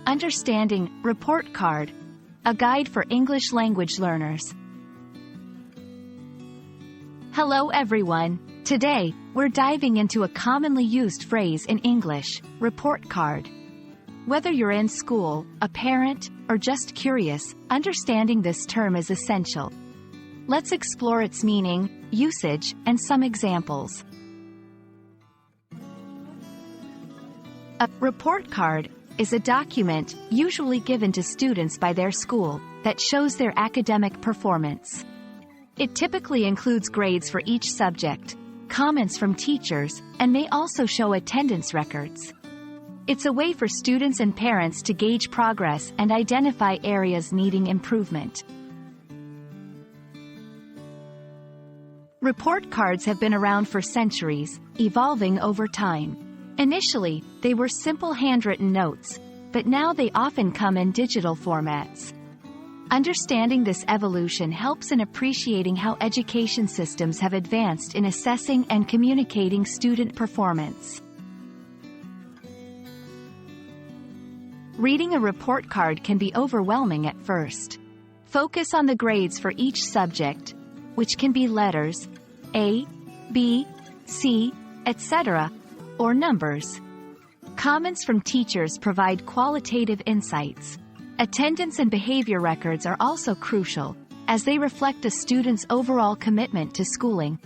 Understanding Report Card, a guide for English language learners. Hello everyone. Today, we're diving into a commonly used phrase in English, report card. Whether you're in school, a parent, or just curious, understanding this term is essential. Let's explore its meaning, usage, and some examples. A report card is a document, usually given to students by their school, that shows their academic performance. It typically includes grades for each subject, comments from teachers, and may also show attendance records. It's a way for students and parents to gauge progress and identify areas needing improvement. Report cards have been around for centuries, evolving over time. Initially, they were simple handwritten notes, but now they often come in digital formats. Understanding this evolution helps in appreciating how education systems have advanced in assessing and communicating student performance. Reading a report card can be overwhelming at first. Focus on the grades for each subject, which can be letters, A, B, C, etc., or numbers. Comments from teachers provide qualitative insights. Attendance and behavior records are also crucial, as they reflect a student's overall commitment to schooling.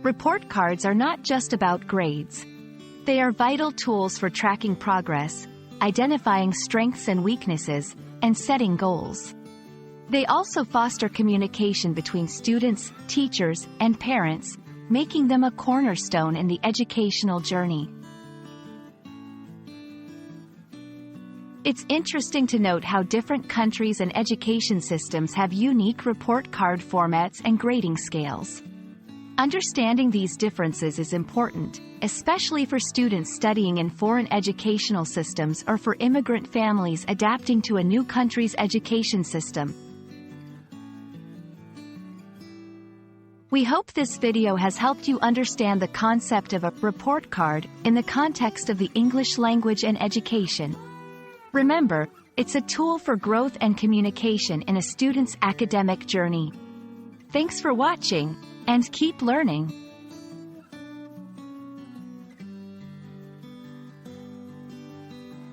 Report cards are not just about grades. They are vital tools for tracking progress, identifying strengths and weaknesses, and setting goals. They also foster communication between students, teachers, and parents, making them a cornerstone in the educational journey. It's interesting to note how different countries and education systems have unique report card formats and grading scales. Understanding these differences is important, especially for students studying in foreign educational systems or for immigrant families adapting to a new country's education system. We hope this video has helped you understand the concept of a report card in the context of the English language and education. Remember, it's a tool for growth and communication in a student's academic journey. Thanks for watching, and keep learning.